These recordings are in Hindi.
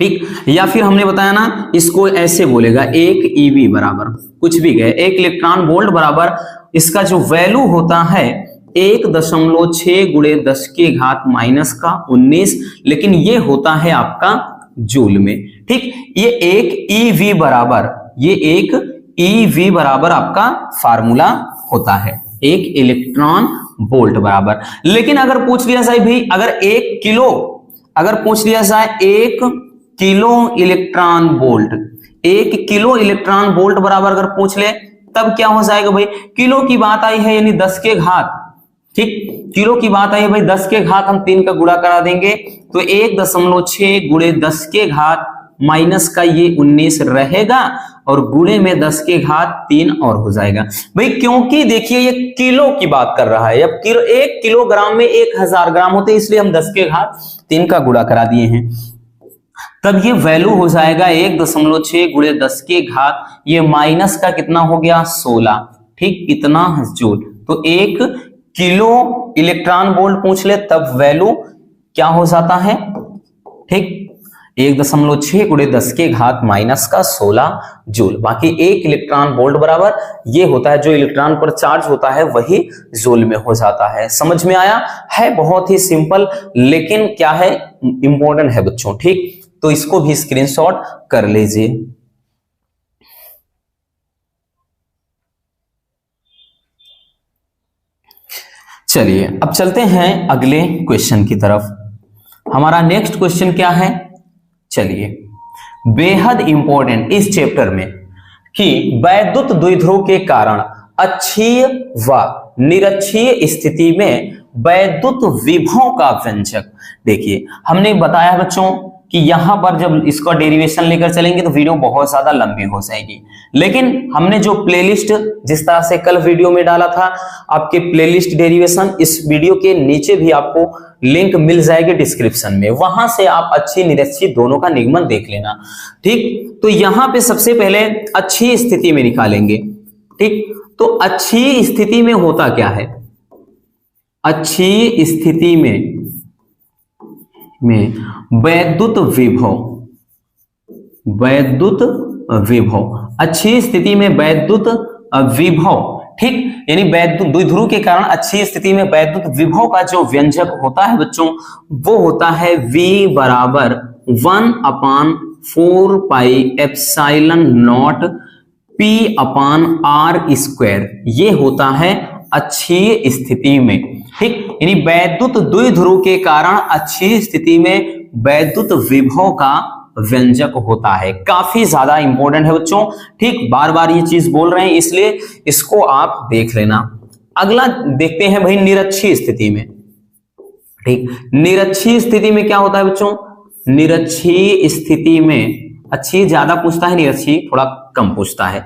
ठीक। या फिर हमने बताया ना, इसको ऐसे बोलेगा, एक ईवी बराबर कुछ भी गए, एक इलेक्ट्रॉन वोल्ट बराबर इसका जो वैल्यू होता है 1.6 गुणे 10 के घात माइनस का 19, लेकिन ये होता है आपका जूल में। ठीक, ये एक ईवी बराबर, ये एक ईवी बराबर आपका फार्मूला होता है, एक इलेक्ट्रॉन वोल्ट बराबर। लेकिन अगर पूछ लिया जाए भाई, अगर 1 किलो, अगर पूछ लिया जाए 1 kilo electron volt, 1 kilo electron volt बराबर अगर पूछ ले, तब क्या हो जाएगा भाई, किलो की बात आई है यानी 10 के घात, ठीक, किलो की बात आई है भाई, 10 के घात हम 3 का गुणा करा देंगे, तो 1.6 गुणे 10 के घात माइनस का ये 19 रहेगा, और गुणे में 10 के घात 3 और हो जाएगा भाई, क्योंकि देखिए ये किलो की बात कर रहा है। अब किलो, 1 किलोग्राम में 1000 ग्राम होते हैं, इसलिए हम 10 के घात 3 का गुणा करा दिए हैं। तब ये वैल्यू हो जाएगा 1.6 गुणे 10 के घात, ये माइनस का कितना हो गया 16, ठीक, इतना जूल। तो 1 किलो इलेक्ट्रॉन वोल्ट पूछ ले तब वैल्यू क्या हो जाता है, ठीक, 1.6 गुणे 10 के घात माइनस का 16 जूल। बाकी 1 इलेक्ट्रॉन वोल्ट बराबर ये होता है, जो इलेक्ट्रॉन पर चार्ज होता है वही जूल में हो जाता है। समझ में आया है? बहुत ही सिंपल, लेकिन क्या है, इंपॉर्टेंट है बच्चों, ठीक, तो इसको भी स्क्रीनशॉट कर लीजिए। चलिए अब चलते हैं अगले क्वेश्चन की तरफ। हमारा नेक्स्ट क्वेश्चन क्या है, चलिए, बेहद इंपॉर्टेंट इस चैप्टर में, कि वैद्युत द्विध्रुव के कारण अक्षीय व निरक्षीय स्थिति में वैद्युत विभव का व्यंजक। देखिए हमने बताया बच्चों कि यहां पर जब इसका डेरिवेशन लेकर चलेंगे तो वीडियो बहुत ज्यादा लंबी हो जाएगी, लेकिन हमने जो प्लेलिस्ट जिस तरह से कल वीडियो में डाला था, आपके प्लेलिस्ट डेरिवेशन, इस वीडियो के नीचे भी आपको लिंक मिल जाएगी डिस्क्रिप्शन में, वहां से आप अच्छी निरक्षी दोनों का निगमन देख लेना। ठीक, तो यहां पे सबसे पहले अच्छी स्थिति में निकालेंगे। ठीक, तो अच्छी स्थिति में होता क्या है, अच्छी स्थिति में वैद्युत विभव, वैद्युत विभव, अच्छी स्थिति में वैद्युत विभव, ठीक, यानी वैद्युत द्विध्रुव के कारण अच्छी स्थिति में वैद्युत विभव का जो व्यंजक होता है बच्चों, वो होता है V बराबर 1/4 pi epsilon not P upon R square, ये होता है अच्छी स्थिति में। ठीक, यानी वैद्युत द्विध्रुव के कारण अच्छी स्थिति में वैद्युत विभव का व्यंजक होता है। काफी ज्यादा इंपॉर्टेंट है बच्चों, ठीक, बार बार ये चीज बोल रहे हैं इसलिए इसको आप देख लेना। अगला देखते हैं भाई निरक्षीय स्थिति में। ठीक, निरक्षीय स्थिति में क्या होता है बच्चों, निरक्षीय स्थिति में, अच्छी ज्यादा पूछता है, निरक्षीय थोड़ा कम पूछता है।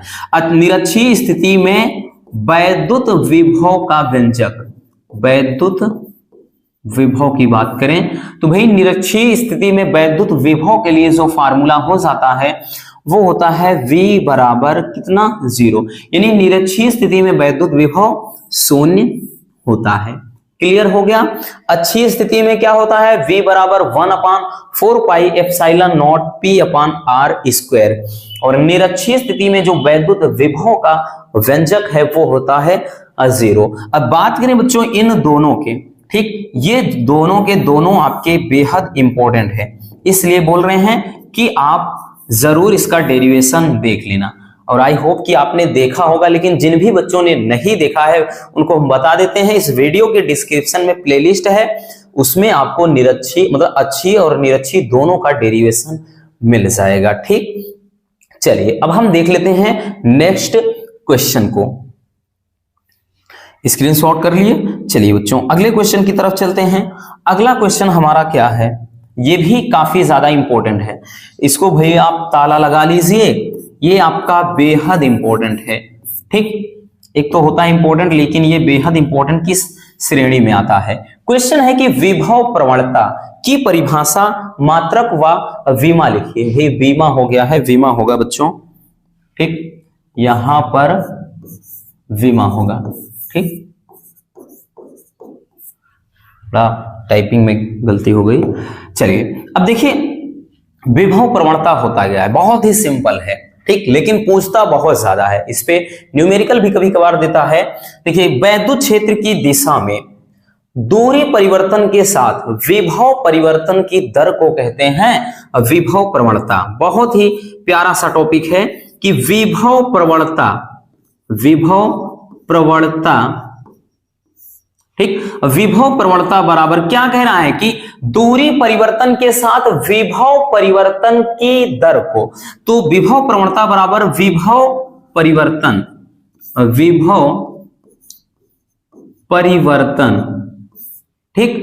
निरक्षीय स्थिति में वैद्युत विभव का व्यंजक, वैद्युत विभव की बात करें तो भाई निरक्षीय स्थिति में वैद्युत विभव के लिए जो फार्मूला हो जाता है वो होता है V बराबर कितना 0, यानी निरक्षीय स्थिति में वैद्युत विभव 0 होता है। क्लियर हो गया? अच्छी स्थिति में क्या होता है, V बराबर 1/4 pi epsilon not P upon R square, और निरक्षीय स्थिति में जो वैद्युत विभव का व्यंजक है वो होता है 0। अब बात करें बच्चों इन दोनों के, ठीक, ये दोनों के दोनों आपके बेहद इंपॉर्टेंट है, इसलिए बोल रहे हैं कि आप जरूर इसका डेरिवेशन देख लेना। और आई होप कि आपने देखा होगा, लेकिन जिन भी बच्चों ने नहीं देखा है उनको हम बता देते हैं, इस वीडियो के डिस्क्रिप्शन में प्लेलिस्ट है, उसमें आपको निरक्षी मतलब अच्छी और निरक्षी दोनों का डेरिवेशन मिल जाएगा। ठीक, चलिए अब हम देख लेते हैं नेक्स्ट क्वेश्चन को। स्क्रीनशॉट कर लिए। चलिए बच्चों अगले क्वेश्चन की तरफ चलते हैं। अगला क्वेश्चन हमारा क्या है, ये भी काफी ज्यादा इंपॉर्टेंट है, इसको भाई आप ताला लगा लीजिए, ये आपका बेहद इंपॉर्टेंट है। ठीक, एक तो होता है इंपॉर्टेंट, लेकिन ये बेहद इंपॉर्टेंट किस श्रेणी में आता है। क्वेश्चन है कि विभव प्रवणता की परिभाषा मात्रक व विमा लिखिए। हे विमा हो गया है, विमा होगा बच्चों, ठीक, यहां पर विमा होगा। ठीक, टाइपिंग में गलती हो गई। चलिए अब देखिए विभव प्रवणता होता गया है। बहुत ही सिंपल है, ठीक, लेकिन पूछता बहुत ज्यादा है, इस पे न्यूमेरिकल भी कभी कभार देता है। देखिए, वैद्युत क्षेत्र की दिशा में दूरी परिवर्तन के साथ विभव परिवर्तन की दर को कहते हैं विभव प्रवणता। बहुत ही प्यारा सा टॉपिक है कि विभव प्रवणता, विभव प्रवणता, ठीक, विभव प्रवणता बराबर क्या कह रहा है कि दूरी परिवर्तन के साथ विभव परिवर्तन की दर को, तो विभव प्रवणता बराबर विभव परिवर्तन, विभव परिवर्तन, ठीक,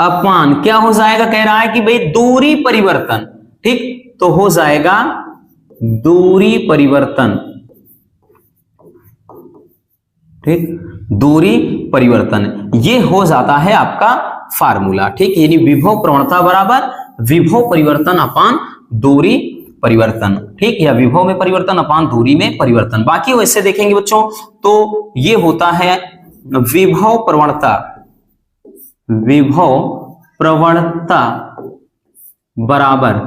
अपान क्या हो जाएगा, कह रहा है कि भाई दूरी परिवर्तन, ठीक, तो हो जाएगा दूरी परिवर्तन, ठीक, दूरी परिवर्तन, ये हो जाता है आपका फार्मूला, ठीक, यानी विभव प्रवणता बराबर विभव परिवर्तन अपान दूरी परिवर्तन, ठीक, या विभव में परिवर्तन अपान दूरी में परिवर्तन। बाकी वैसे देखेंगे बच्चों तो ये होता है विभव प्रवणता, विभव प्रवणता बराबर,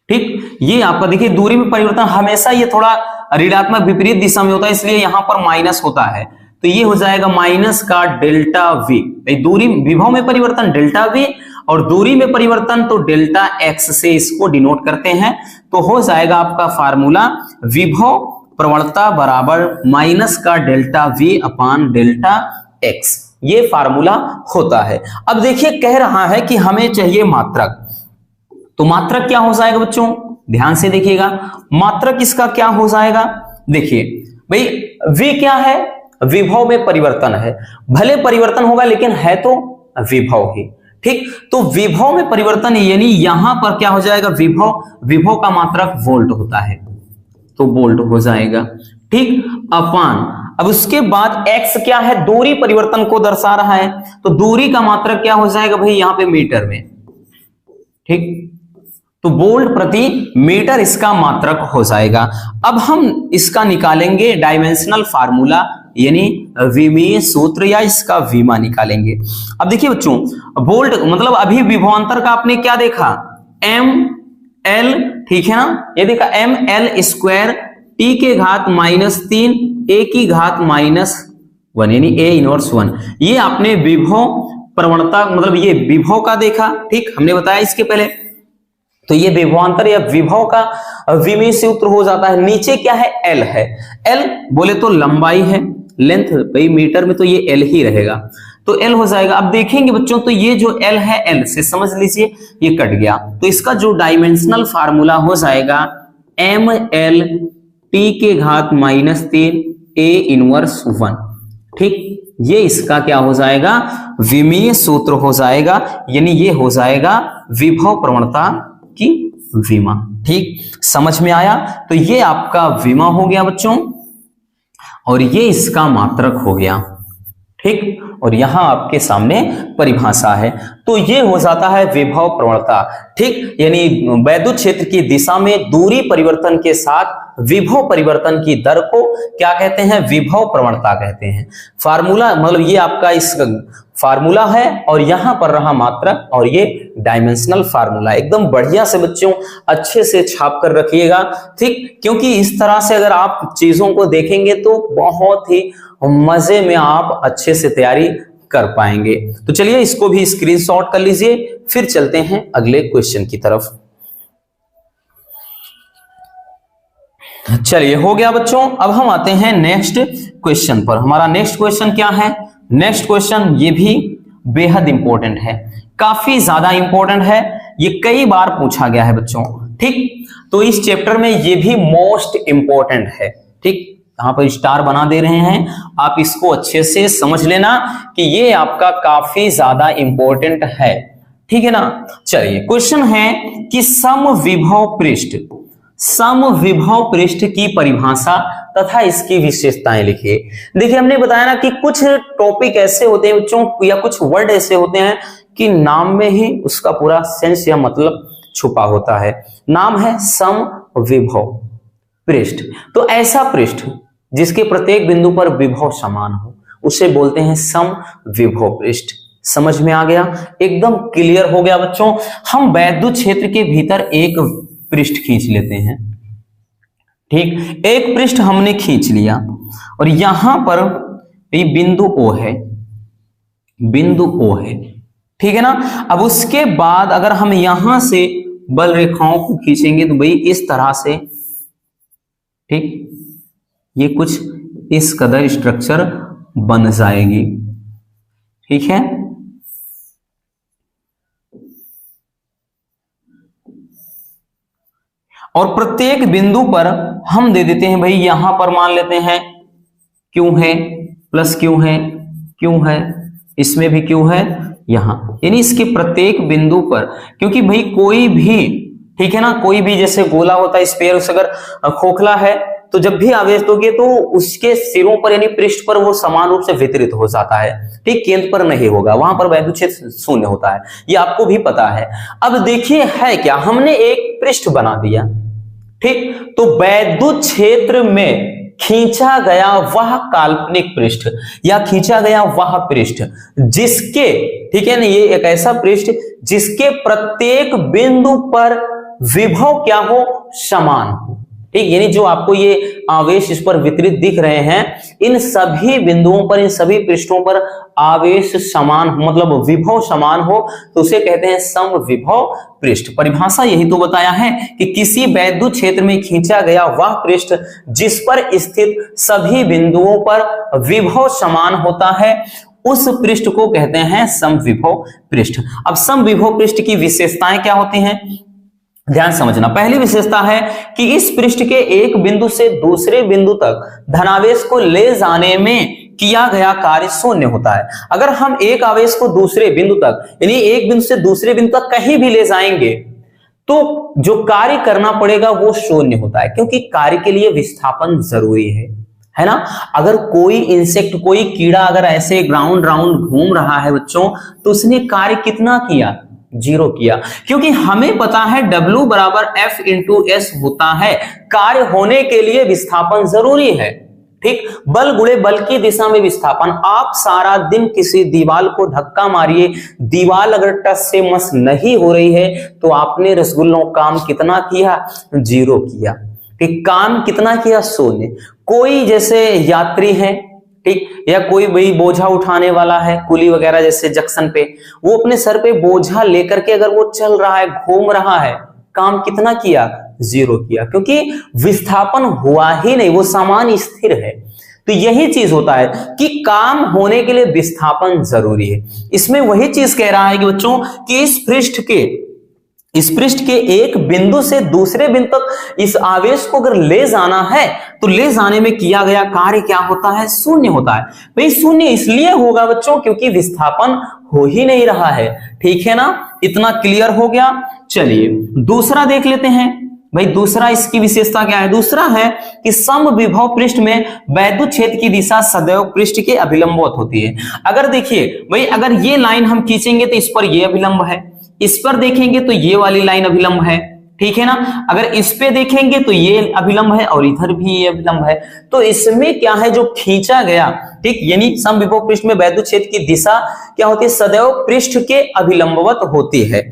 ठीक, ये आपका देखिए दूरी में परिवर्तन हमेशा ये थोड़ा ऋणात्मक विपरीत दिशा में होता है, इसलिए यहां पर माइनस होता है, तो ये हो जाएगा माइनस का डेल्टा वी। दूरी विभव में परिवर्तन डेल्टा वी और दूरी में परिवर्तन तो डेल्टा एक्स से इसको डिनोट करते हैं, तो हो जाएगा आपका फार्मूला विभव प्रवणता बराबर माइनस का delta V upon delta x, ये फार्मूला होता है। अब देखिए कह रहा है कि हमें चाहिए मात्रक, तो मात्रक क्या हो जाएगा बच्चों, ध्यान से देखिएगा, मात्रक इसका क्या हो जाएगा, देखिए भाई v क्या है, विभव में परिवर्तन है, भले परिवर्तन होगा लेकिन है तो विभव ही, ठीक, तो विभव में परिवर्तन यानी यहां पर क्या हो जाएगा, विभव, विभव का मात्रक वोल्ट होता है तो वोल्ट हो जाएगा, ठीक, अपान, अब उसके बाद x क्या है, दूरी परिवर्तन को दर्शा रहा है, तो दूरी का मात्रक क्या हो जाएगा भाई यहां पे मीटर में, ठीक, तो वोल्ट प्रति मीटर इसका मात्रक हो जाएगा। अब हम इसका निकालेंगे डायमेंशनल फार्मूला, यानी विमीय सूत्र या इसका वीमा निकालेंगे। अब देखिए बच्चों, वोल्ट मतलब अभी विभवांतर का आपने क्या देखा, एम एल, ठीक है ना, ये देखा एम एल स्क्वायर टी के घात -3 ए की घात -1 यानी ए इनवर्स 1, ये आपने विभव प्रवणता मतलब ये विभव का देखा, ठीक, हमने बताया इसके पहले, तो ये विभवांतर या विभव का विमीय सूत्र हो जाता है। नीचे क्या है, एल है, एल बोले तो लंबाई है, लेंथ भाई मीटर में तो ये एल ही रहेगा, तो एल हो जाएगा। अब देखेंगे बच्चों तो ये जो एल है, एल से समझ लीजिए ये कट गया, तो इसका जो डायमेंशनल फार्मूला हो जाएगा एम एल टी के घात -3 ए इनवर्स 1, ठीक, ये इसका क्या हो जाएगा, विमीय सूत्र हो जाएगा, यानी ये हो जाएगा विभव प्रवणता की विमा, ठीक, समझ में आया, तो ये आपका विमा हो गया बच्चों और ये इसका मात्रक हो गया, ठीक, और यहां आपके सामने परिभाषा है, तो ये हो जाता है विभव प्रवणता, ठीक, यानी वैद्युत क्षेत्र की दिशा में दूरी परिवर्तन के साथ विभव परिवर्तन की दर को क्या कहते हैं, विभव प्रवणता कहते हैं। फार्मूला मतलब ये आपका इस फार्मूला है और यहां पर रहा मात्रक और ये डायमेंशनल फार्मूला, एकदम बढ़िया से बच्चों अच्छे से छाप कर रखिएगा, ठीक, क्योंकि इस तरह से अगर आप चीजों को देखेंगे तो बहुत ही मजे में आप अच्छे से तैयारी कर पाएंगे। तो चलिए इसको भी स्क्रीनशॉट कर लीजिए, फिर चलते हैं अगले क्वेश्चन की तरफ। चलिए हो गया बच्चों, अब हम आते हैं नेक्स्ट क्वेश्चन पर। हमारा नेक्स्ट क्वेश्चन क्या है, नेक्स्ट क्वेश्चन ये भी बेहद इंपॉर्टेंट है, काफी ज्यादा इंपॉर्टेंट है, ये कई बार पूछा गया है बच्चों, ठीक, तो इस चैप्टर में ये भी मोस्ट इंपॉर्टेंट है, ठीक, यहां पर स्टार बना दे रहे हैं, आप इसको अच्छे से समझ लेना कि ये आपका काफी ज्यादा इंपॉर्टेंट है, ठीक है ना। चलिए क्वेश्चन है कि समविभव पृष्ठ, समविभव पृष्ठ की परिभाषा तथा इसकी विशेषताएं लिखिए। देखिए हमने बताया ना कि कुछ टॉपिक ऐसे होते हैं बच्चों या कुछ वर्ड ऐसे होते हैं कि नाम में ही उसका पूरा सेंस या मतलब छुपा होता है। नाम है समविभव पृष्ठ, तो ऐसा पृष्ठ जिसके प्रत्येक बिंदु पर विभव समान हो उसे बोलते हैं समविभव पृष्ठ, समझ में आ गया, एकदम क्लियर हो गया बच्चों। हम वैद्युत क्षेत्र के भीतर एक पृष्ठ खींच लेते हैं, ठीक, एक पृष्ठ हमने खींच लिया और यहां पर ये बिंदु O है, बिंदु O है, ठीक है ना। अब उसके बाद अगर हम यहां से बल रेखाओं को खींचेंगे तो भाई इस तरह से, ठीक, ये कुछ इस कदर स्ट्रक्चर बन जाएगी, ठीक है। और प्रत्येक बिंदु पर हम दे देते हैं भाई, यहां पर मान लेते हैं क्यों है, प्लस क्यों है, क्यों है, इसमें भी क्यों है, यहां, यानी इसके प्रत्येक बिंदु पर, क्योंकि भाई कोई भी, ठीक है ना, कोई भी जैसे गोला होता है स्फीयर, उस अगर खोखला है तो जब भी आवेश दोगे तो उसके सिरों पर यानी पृष्ठ पर वो समान रूप से वितरित हो जाता है, ठीक, केंद्र पर नहीं होगा, वहां पर वैद्युत क्षेत्र शून्य होता है, ये आपको भी पता है। अब देखिए है क्या, हमने एक पृष्ठ बना दिया, ठीक, तो वैद्युत क्षेत्र में खींचा गया वह काल्पनिक पृष्ठ या खींचा गया वह पृष्ठ जिसके, ठीक है ना, ये एक ऐसा पृष्ठ जिसके प्रत्येक बिंदु पर विभव क्या हो, समान हो, ठीक, यानी जो आपको ये आवेश इस पर वितरित दिख रहे हैं, इन सभी बिंदुओं पर, इन सभी पृष्ठों पर आवेश समान, मतलब विभव समान हो, तो उसे कहते हैं समविभव पृष्ठ। परिभाषा यही तो बताया है कि किसी वैद्युत क्षेत्र में खींचा गया वह पृष्ठ जिस पर स्थित सभी बिंदुओं पर विभव समान होता है, उस पृष्ठ को कहते हैं समविभव पृष्ठ। अब समविभव पृष्ठ की विशेषताएं क्या होती हैं, ध्यान समझना। पहली विशेषता है कि इस पृष्ठ के एक बिंदु से दूसरे बिंदु तक धनावेश को ले जाने में किया गया कार्य शून्य होता है। अगर हम एक आवेश को दूसरे बिंदु तक, यानी एक बिंदु से दूसरे बिंदु तक कहीं भी ले जाएंगे तो जो कार्य करना पड़ेगा वो शून्य होता है, क्योंकि कार्य के लिए विस्थापन जरूरी है ना। अगर कोई इंसेक्ट, कोई कीड़ा अगर ऐसे राउंड राउंड घूम रहा है बच्चों, तो उसने कार्य कितना किया, जीरो किया, क्योंकि हमें पता है W बराबर F इंटू S होता है, कार्य होने के लिए विस्थापन जरूरी है, ठीक, बल गुणे बल की दिशा में विस्थापन। आप सारा दिन किसी दीवार को धक्का मारिए, दीवार अगर टच से मस नहीं हो रही है तो आपने रसगुल्लों काम कितना किया, जीरो किया, ठीक, काम कितना किया, शून्य। कोई जैसे यात्री है, ठीक, या कोई भाई बोझा उठाने वाला है, कुली वगैरह जैसे जंक्शन पे, वो अपने सर पे बोझा लेकर के अगर वो चल रहा है, घूम रहा है, काम कितना किया, जीरो किया, क्योंकि विस्थापन हुआ ही नहीं, वो समान स्थिर है। तो यही चीज होता है कि काम होने के लिए विस्थापन जरूरी है। इसमें वही चीज कह रहा है कि बच्चों कि इस पृष्ठ के एक बिंदु से दूसरे बिंदु तक इस आवेश को अगर ले जाना है तो ले जाने में किया गया कार्य क्या होता है, शून्य होता है। भाई शून्य इसलिए होगा बच्चों क्योंकि विस्थापन हो ही नहीं रहा है, ठीक है ना, इतना क्लियर हो गया। चलिए दूसरा देख लेते हैं। भाई दूसरा इसकी विशेषता क्या है, दूसरा है कि समविभव पृष्ठ में वैद्युत क्षेत्र की दिशा सदैव पृष्ठ के अभिलंबवत होती है। अगर देखिए भाई, अगर ये लाइन हम खींचेंगे तो इस पर ये अभिलंब है, इस पर देखेंगे तो ये वाली लाइन अभिलंब है, ठीक है ना। अगर इस पे देखेंगे तो ये अभिलंब है और इधर भी ये अभिलंब है। तो इसमें क्या है, जो खींचा गया, ठीक, यानी समविभव पृष्ठ में वैद्युत क्षेत्र की दिशा क्या होती है, सदैव पृष्ठ के अभिलंबवत होती है।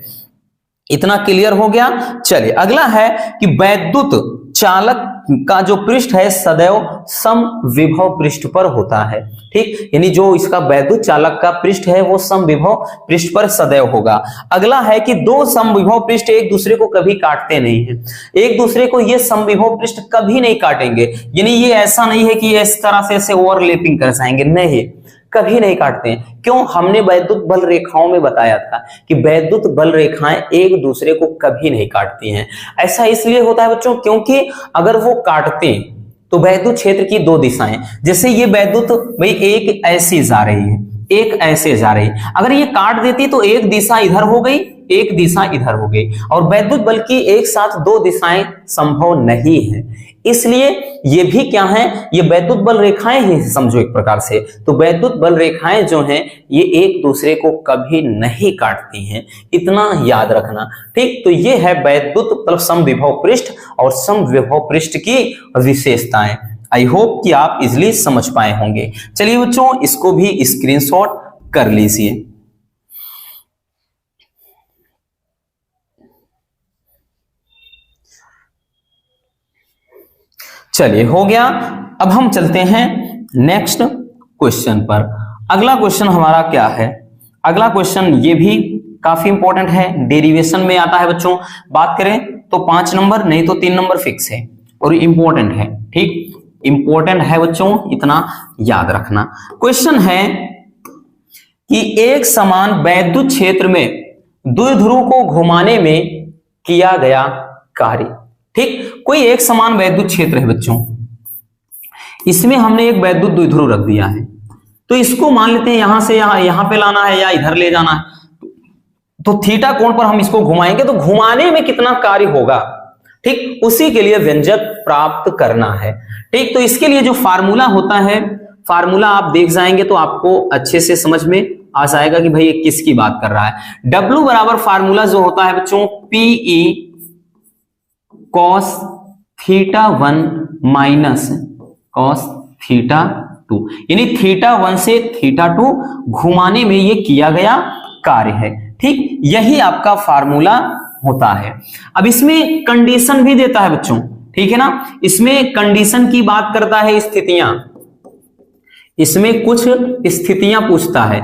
इतना क्लियर हो गया। चलिए अगला है कि वैद्युत चालक का जो पृष्ठ है सदैव समविभव पृष्ठ पर होता है, ठीक, यानी जो इसका वैद्युत चालक का पृष्ठ है वो समविभव पृष्ठ पर सदैव होगा। अगला है कि दो समविभव पृष्ठ एक दूसरे को कभी काटते नहीं है, एक दूसरे को ये समविभव पृष्ठ कभी नहीं काटेंगे, यानी ये ऐसा नहीं है कि इस तरह से ऐसे ओवरलैपिंग कर जाएंगे, नहीं, कभी नहीं काटते हैं। क्यों, हमने वैद्युत बल रेखाओं में बताया था कि वैद्युत बल रेखाएं एक दूसरे को कभी नहीं काटती हैं। ऐसा इसलिए होता है बच्चों क्योंकि अगर वो काटते तो वैद्युत क्षेत्र की दो दिशाएं, जैसे ये वैद्युत भाई एक ऐसी जा रही है, एक ऐसे जा रही, अगर ये काट देती तो एक दिशा इधर हो गई, एक दिशा इधर हो गई, और वैद्युत बल की एक साथ दो दिशाएं संभव नहीं है। इसलिए ये भी क्या है, ये वैद्युत बल रेखाएं ही समझो एक प्रकार से। तो वैद्युत बल रेखाएं जो हैं ये एक दूसरे को कभी नहीं काटती हैं, इतना याद रखना, ठीक। तो ये है वैद्युत मतलब समविभव पृष्ठ और समविभव पृष्ठ की विशेषताएं। आई होप कि आप इजिली समझ पाए होंगे। चलिए बच्चों इसको भी स्क्रीनशॉट कर लीजिए। चलिए हो गया। अब हम चलते हैं नेक्स्ट क्वेश्चन पर। अगला क्वेश्चन हमारा क्या है? अगला क्वेश्चन ये भी काफी इंपॉर्टेंट है, डेरिवेशन में आता है बच्चों। बात करें तो 5 नंबर, नहीं तो 3 नंबर फिक्स है और इंपॉर्टेंट है। ठीक, इंपॉर्टेंट है बच्चों, इतना याद रखना। क्वेश्चन है कि एक समान वैद्युत क्षेत्र में द्विध्रुव को घुमाने में किया गया कार्य। ठीक, कोई एक समान वैद्युत क्षेत्र है बच्चों, इसमें हमने एक वैद्युत द्विध्रुव रख दिया है, तो इसको मान लेते हैं यहां से यहां पे लाना है या इधर ले जाना है, तो थीटा कोण पर हम इसको घुमाएंगे तो घुमाने में कितना कार्य होगा, ठीक, उसी के लिए व्यंजक प्राप्त करना है। ठीक, तो इसके लिए जो फार्मूला होता है, फार्मूला आप देख जाएंगे तो आपको अच्छे से समझ में आ जाएगा कि भाई ये किसकी बात कर रहा है। W बराबर फार्मूला जो होता है बच्चों PE cos theta 1 minus cos theta 2, यानी थीटा 1 से थीटा 2 घुमाने में ये किया गया कार्य है। ठीक, यही आपका फार्मूला होता है। अब इसमें कंडीशन भी देता है बच्चों, ठीक है ना, इसमें कंडीशन की बात करता है, स्थितियां, इसमें कुछ स्थितियां पूछता है।